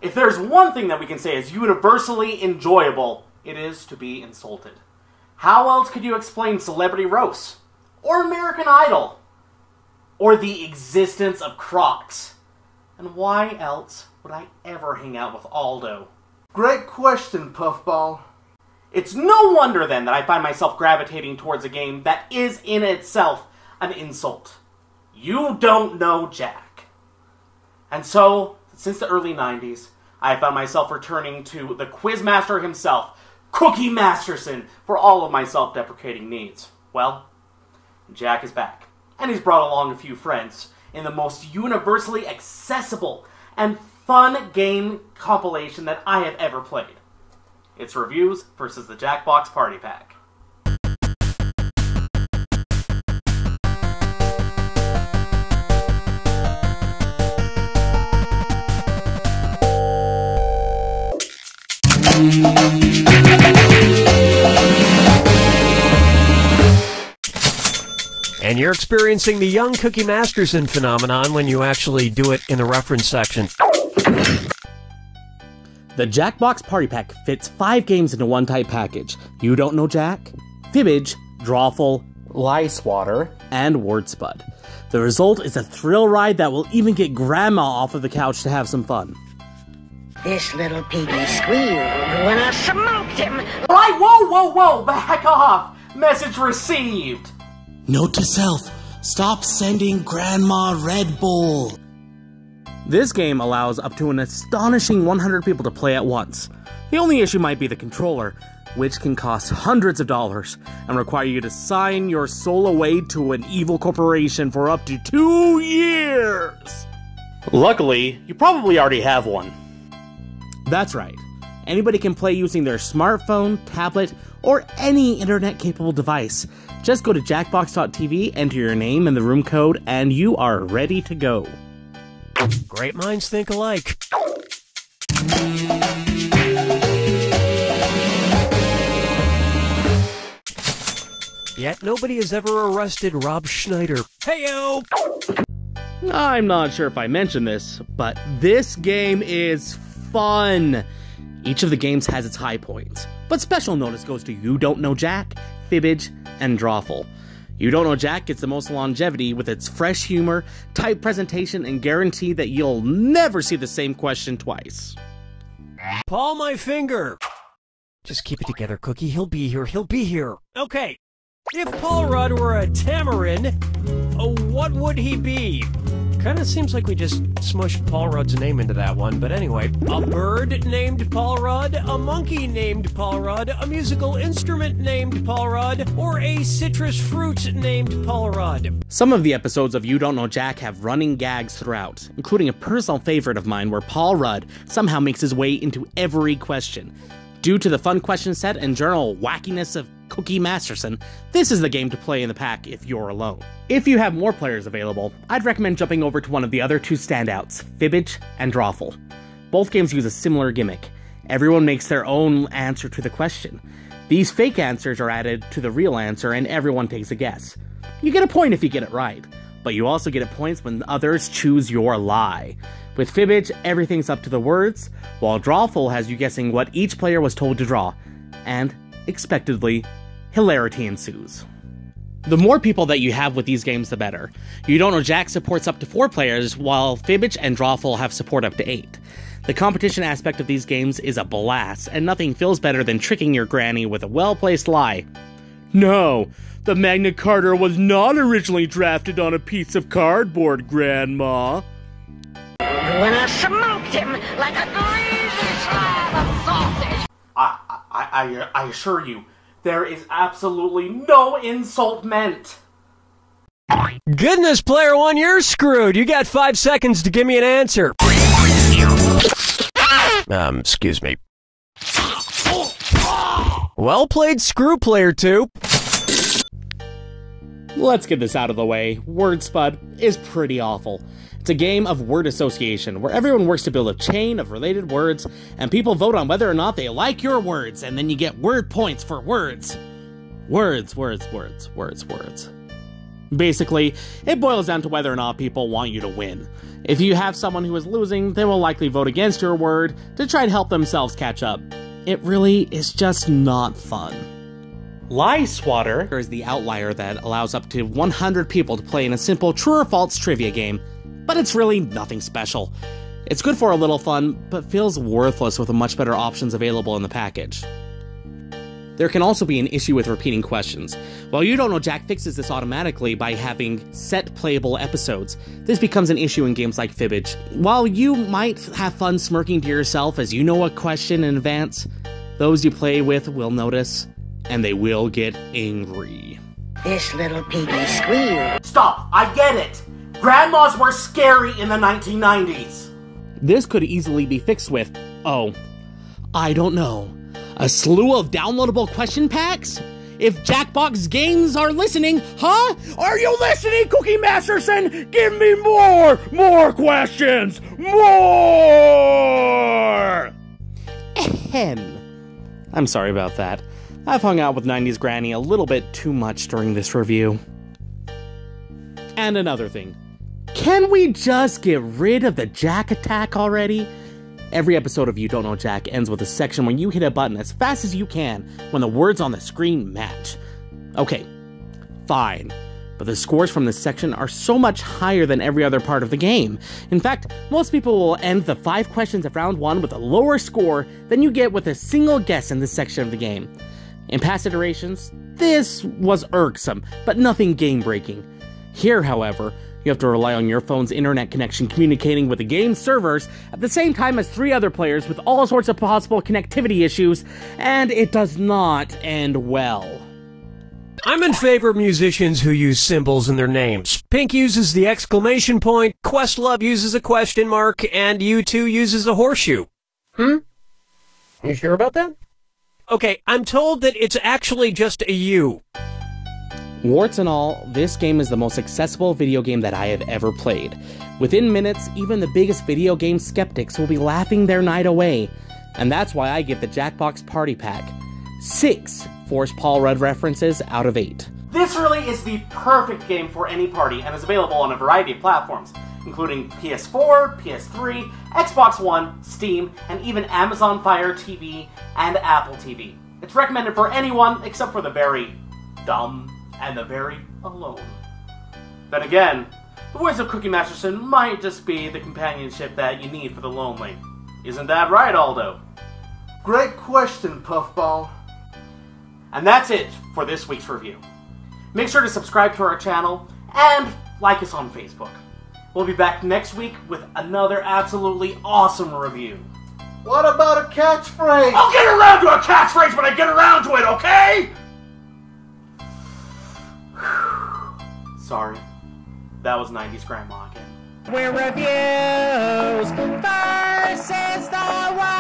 If there's one thing that we can say is universally enjoyable, it is to be insulted. How else could you explain celebrity roasts? Or American Idol? Or the existence of Crocs? And why else would I ever hang out with Aldo? Great question, Puffball. It's no wonder then that I find myself gravitating towards a game that is in itself an insult. You don't know Jack. And so, since the early 90s, I have found myself returning to the quizmaster himself, Cookie Masterson, for all of my self-deprecating needs. Well, Jack is back, and he's brought along a few friends in the most universally accessible and fun game compilation that I have ever played. It's Reviews versus the Jackbox Party Pack. And you're experiencing the young Cookie Masterson phenomenon when you actually do it in the reference section. The Jackbox Party Pack fits 5 games into one tight package. You Don't Know Jack, Fibbage, Drawful, Lice Water, and Word Spud. The result is a thrill ride that will even get Grandma off of the couch to have some fun. This little piggy squealed when I smoked him. Alright, whoa, back off! Message received! Note to self, stop sending Grandma Red Bull. This game allows up to an astonishing 100 people to play at once. The only issue might be the controller, which can cost hundreds of dollars and require you to sign your soul away to an evil corporation for up to 2 years. Luckily, you probably already have one. That's right. Anybody can play using their smartphone, tablet, or any internet-capable device. Just go to jackbox.tv, enter your name and the room code, and you are ready to go. Great minds think alike. Yet nobody has ever arrested Rob Schneider. Heyo! I'm not sure if I mentioned this, but this game is fun. Each of the games has its high points, but special notice goes to You Don't Know Jack, Fibbage, and Drawful. You Don't Know Jack gets the most longevity with its fresh humor, tight presentation, and guarantee that you'll never see the same question twice. Paul my finger! Just keep it together, Cookie. He'll be here. Okay, if Paul Rudd were a tamarin, what would he be? Kinda seems like we just smushed Paul Rudd's name into that one, but anyway. A bird named Paul Rudd, a monkey named Paul Rudd, a musical instrument named Paul Rudd, or a citrus fruit named Paul Rudd. Some of the episodes of You Don't Know Jack have running gags throughout, including a personal favorite of mine where Paul Rudd somehow makes his way into every question. Due to the fun question set and general wackiness of Cookie Masterson, this is the game to play in the pack if you're alone. If you have more players available, I'd recommend jumping over to one of the other 2 standouts, Fibbage and Drawful. Both games use a similar gimmick. Everyone makes their own answer to the question. These fake answers are added to the real answer and everyone takes a guess. You get a point if you get it right, but you also get points when others choose your lie. With Fibbage, everything's up to the words, while Drawful has you guessing what each player was told to draw, and, expectedly, hilarity ensues. The more people that you have with these games, the better. You Don't Know Jack supports up to 4 players, while Fibbage and Drawful have support up to 8. The competition aspect of these games is a blast, and nothing feels better than tricking your granny with a well-placed lie. No, the Magna Carta was not originally drafted on a piece of cardboard, Grandma. When I smoked him like a greasy slab of sausage. I assure you, there is absolutely no insult meant. Goodness, player 1, you're screwed. You got 5 seconds to give me an answer. Excuse me. Well played, screw player 2. Let's get this out of the way. Word Spud is pretty awful. It's a game of word association, where everyone works to build a chain of related words, and people vote on whether or not they like your words, and then you get word points for words. Words. Basically, it boils down to whether or not people want you to win. If you have someone who is losing, they will likely vote against your word to try and help themselves catch up. It really is just not fun. Lie Swatter is the outlier that allows up to 100 people to play in a simple true or false trivia game, but it's really nothing special. It's good for a little fun, but feels worthless with much better options available in the package. There can also be an issue with repeating questions. While You Don't Know Jack fixes this automatically by having set playable episodes, this becomes an issue in games like Fibbage. While you might have fun smirking to yourself as you know a question in advance, those you play with will notice, and they will get angry. This little piggy squealed. Stop! I get it! Grandmas were scary in the 1990s! This could easily be fixed with, oh, I don't know, a slew of downloadable question packs? If Jackbox Games are listening, huh? Are you listening, Cookie Masterson? Give me more questions, more! Ahem. I'm sorry about that. I've hung out with 90s Granny a little bit too much during this review. And another thing. Can we just get rid of the Jack attack already? Every episode of You Don't Know Jack ends with a section where you hit a button as fast as you can when the words on the screen match. Okay, fine. But the scores from this section are so much higher than every other part of the game. In fact, most people will end the 5 questions of round 1 with a lower score than you get with a single guess in this section of the game. In past iterations, this was irksome, but nothing game-breaking. Here, however, you have to rely on your phone's internet connection communicating with the game's servers at the same time as 3 other players with all sorts of possible connectivity issues, and it does not end well. I'm in favor of musicians who use symbols in their names. Pink uses the exclamation point, Questlove uses a question mark, and U2 uses a horseshoe. You sure about that? Okay, I'm told that it's actually just a U. Warts and all, this game is the most accessible video game that I have ever played. Within minutes, even the biggest video game skeptics will be laughing their night away. And that's why I give the Jackbox Party Pack 6 Force Paul Rudd references out of 8. This really is the perfect game for any party and is available on a variety of platforms, including PS4, PS3, Xbox One, Steam, and even Amazon Fire TV and Apple TV. It's recommended for anyone except for the very dumb and the very alone. Then again, the voice of Cookie Masterson might just be the companionship that you need for the lonely. Isn't that right, Aldo? Great question, Puffball. And that's it for this week's review. Make sure to subscribe to our channel and like us on Facebook. We'll be back next week with another absolutely awesome review. What about a catchphrase? I'll get around to a catchphrase when I get around to it, okay? Sorry. That was 90s Grandma again. We're reviews versus the world.